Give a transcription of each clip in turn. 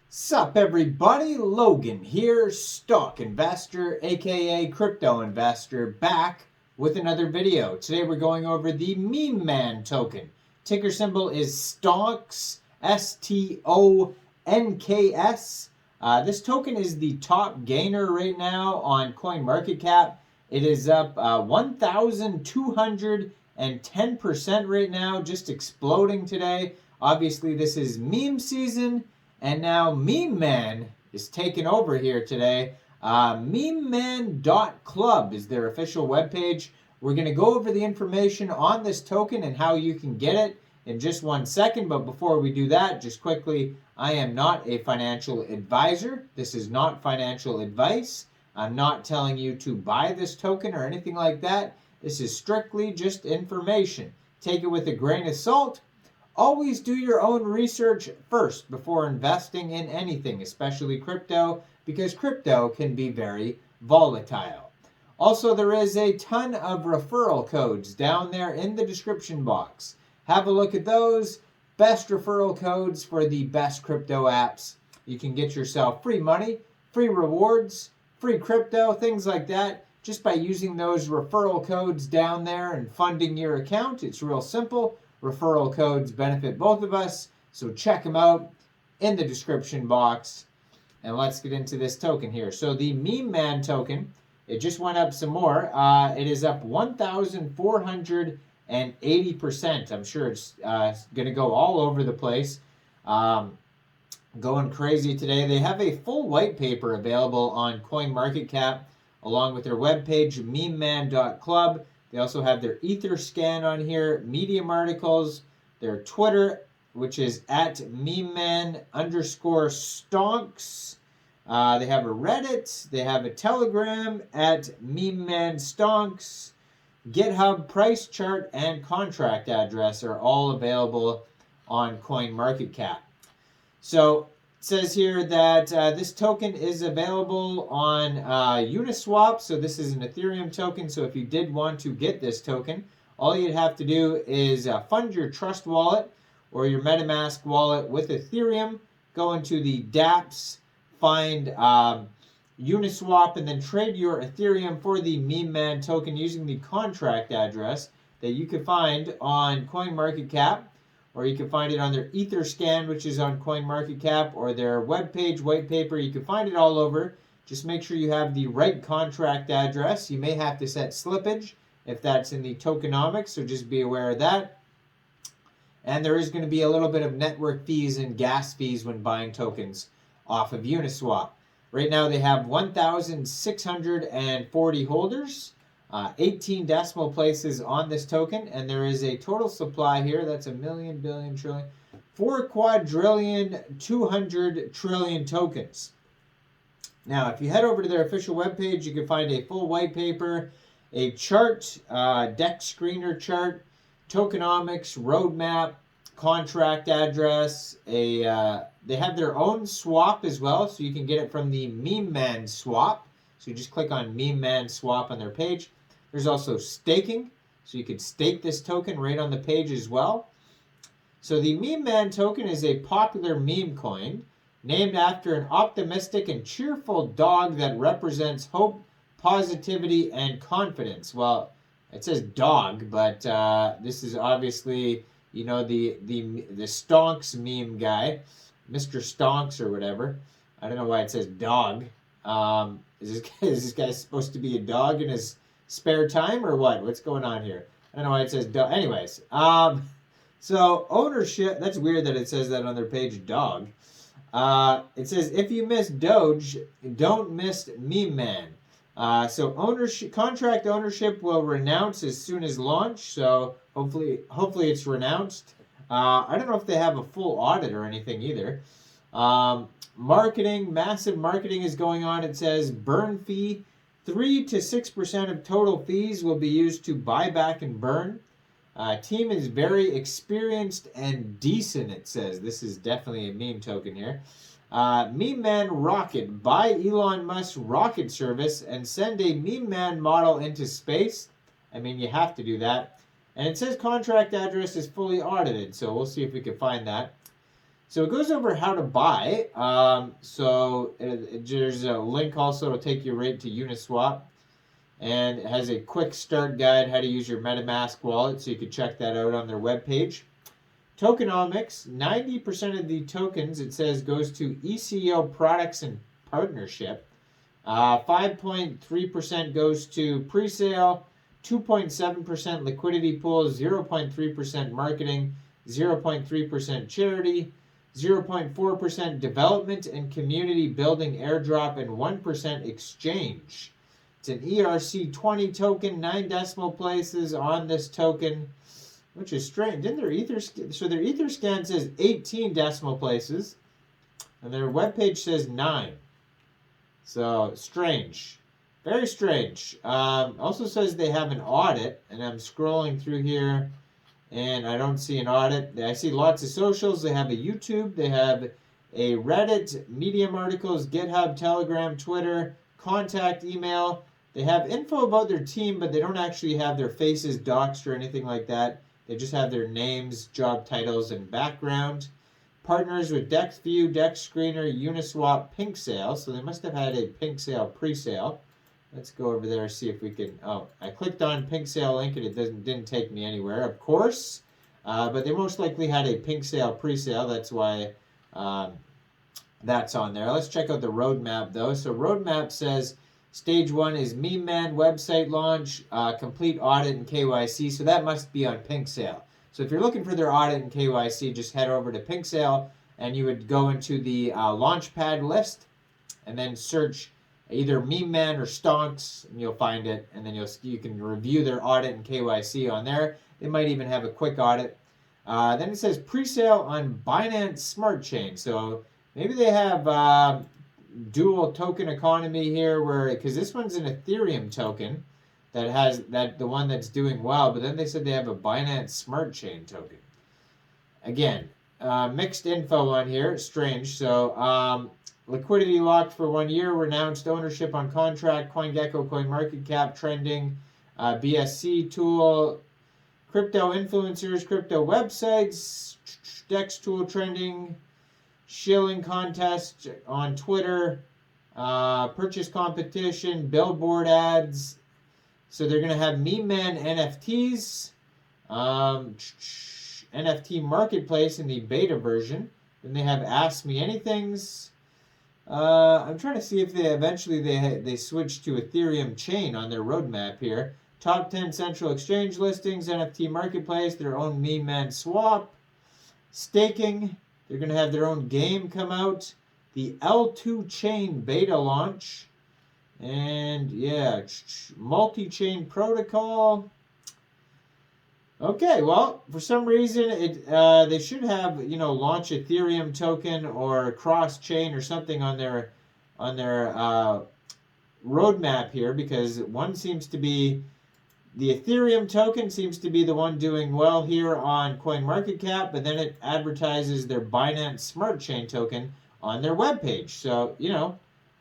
Sup everybody, Logan here, stock investor aka crypto investor, back with another video. Today we're going over the Mememan token. Ticker symbol is Stonks, S-T-O-N-K-S. This token is the top gainer right now on CoinMarketCap. It is up 1,210% right now, just exploding today. Obviously this is meme season. And now Mememan is taking over here today. Mememan.club is their official webpage. We're going to go over the information on this token and how you can get it in just 1 second. But before we do that, just quickly, I am not a financial advisor. This is not financial advice. I'm not telling you to buy this token or anything like that. This is strictly just information. Take it with a grain of salt. Always do your own research first before investing in anything, especially crypto, because crypto can be very volatile. Also, there is a ton of referral codes down there in the description box. Have a look at those. Best referral codes for the best crypto apps. You can get yourself free money, free rewards, free crypto, things like that, just by using those referral codes down there and funding your account. It's real simple. Referral codes benefit both of us, so check them out in the description box. And let's get into this token here. So the Mememan token, it just went up some more. It is up 1,480%. I'm sure it's going to go all over the place. Going crazy today. They have a full white paper available on CoinMarketCap along with their webpage, mememan.club. They also have their Ether scan on here, Medium articles, their Twitter, which is at Mememan_Stonks. They have a Reddit. They have a Telegram at MememanStonks. GitHub price chart and contract address are all available on CoinMarketCap. So it says here that this token is available on Uniswap. So this is an Ethereum token. So if you did want to get this token, all you'd have to do is fund your Trust wallet or your MetaMask wallet with Ethereum. Go into the dApps, find Uniswap, and then trade your Ethereum for the Mememan token using the contract address that you can find on CoinMarketCap. Or you can find it on their Ether scan, which is on CoinMarketCap, or their webpage, white paper. You can find it all over. Just make sure you have the right contract address. You may have to set slippage if that's in the tokenomics, so just be aware of that. And there is going to be a little bit of network fees and gas fees when buying tokens off of Uniswap. Right now they have 1,640 holders. 18 decimal places on this token, and there is a total supply here that's 1,000,000,000 billion trillion 4,200,000,000,000,000,000 tokens. Now if you head over to their official webpage, you can find a full white paper, a chart, deck screener chart, tokenomics, roadmap, contract address. They have their own swap as well, so you can get it from the Mememan swap. So you just click on Mememan swap on their page. There's also staking, so you could stake this token right on the page as well. So the Mememan token is a popular meme coin named after an optimistic and cheerful dog that represents hope, positivity, and confidence. Well, it says dog, but this is obviously, you know, the Stonks meme guy, Mr. Stonks or whatever. I don't know why it says dog. Is this guy supposed to be a dog in his spare time or what? What's going on here? I don't know why it says dog. Anyways, so ownership, that's weird that it says that on their page, dog. It says, if you miss Doge, don't miss Mememan. So ownership, contract ownership will renounce as soon as launch. So hopefully it's renounced. I don't know if they have a full audit or anything either. Marketing, massive marketing is going on. It says burn fee, 3 to 6% of total fees will be used to buy back and burn. Team is very experienced and decent, it says. This is definitely a meme token here. Mememan rocket. Buy Elon Musk's rocket service and send a Mememan model into space. I mean, you have to do that. And it says contract address is fully audited, so we'll see if we can find that. So it goes over how to buy. There's a link also to take you right to Uniswap. And it has a quick start guide how to use your MetaMask wallet, so you can check that out on their webpage. Tokenomics, 90% of the tokens, it says, goes to ECO products and partnership. 5.3% goes to pre-sale, 2.7% liquidity pool, 0.3% marketing, 0.3% charity, 0.4% development and community building airdrop, and 1% exchange. It's an ERC20 token, 9 decimal places on this token, which is strange. Didn't their their Etherscan says 18 decimal places, and their webpage says 9. So strange, very strange. Also says they have an audit, and I'm scrolling through here, and I don't see an audit. I see lots of socials. They have a YouTube. They have a Reddit, Medium articles, GitHub, Telegram, Twitter, contact email. They have info about their team, but they don't actually have their faces doxed or anything like that. They just have their names, job titles, and background. Partners with DexView, DexScreener, Uniswap, Pink Sale. So they must have had a Pink Sale pre-sale. Let's go over there and see if we can... Oh, I clicked on Pink Sale link and it didn't take me anywhere, of course. But they most likely had a Pink Sale pre-sale. That's why that's on there. Let's check out the roadmap, though. So roadmap says stage 1 is Mememan website launch, complete audit and KYC. So that must be on Pink Sale. So if you're looking for their audit and KYC, just head over to Pink Sale and you would go into the Launchpad list and then search either Mememan or Stonks, and you'll find it, and then you can review their audit and KYC on there. They might even have a quick audit. Then it says pre-sale on Binance Smart Chain. So maybe they have dual token economy here, because this one's an Ethereum token that has the one that's doing well, but then they said they have a Binance Smart Chain token. Again, mixed info on here, strange. So liquidity locked for 1 year, renounced ownership on contract, CoinGecko, CoinMarketCap, trending, BSC tool, crypto influencers, crypto websites, Dex tool trending, shilling contest on Twitter, purchase competition, billboard ads. So they're going to have Mememan NFTs, NFT marketplace in the beta version. Then they have Ask Me Anythings. I'm trying to see if they switch to Ethereum chain on their roadmap here. Top 10 central exchange listings, NFT marketplace, their own Mememan swap, staking. They're going to have their own game come out. The L2 chain beta launch. And yeah, multi-chain protocol. Okay, well, for some reason they should have, launch Ethereum token or cross-chain or something on their roadmap here, because one seems to be the Ethereum token seems to be the one doing well here on CoinMarketCap, but then it advertises their Binance Smart Chain token on their webpage. So,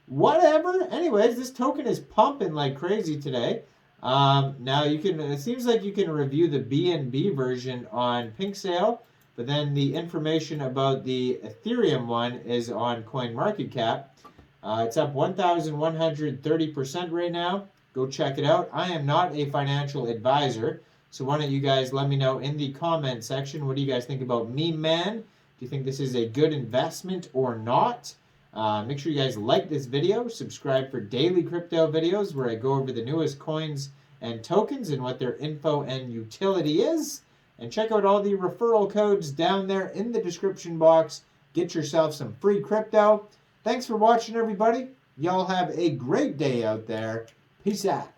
whatever. Anyways, this token is pumping like crazy today. Now it seems like you can review the BNB version on Pink Sale, but then the information about the Ethereum one is on CoinMarketCap. It's up 1,130% right now. Go check it out. I am not a financial advisor, so why don't you guys let me know in the comment section, what do you guys think about Mememan? Do you think this is a good investment or not? Make sure you guys like this video, subscribe for daily crypto videos where I go over the newest coins and tokens and what their info and utility is. And check out all the referral codes down there in the description box. Get yourself some free crypto. Thanks for watching, everybody. Y'all have a great day out there. Peace out.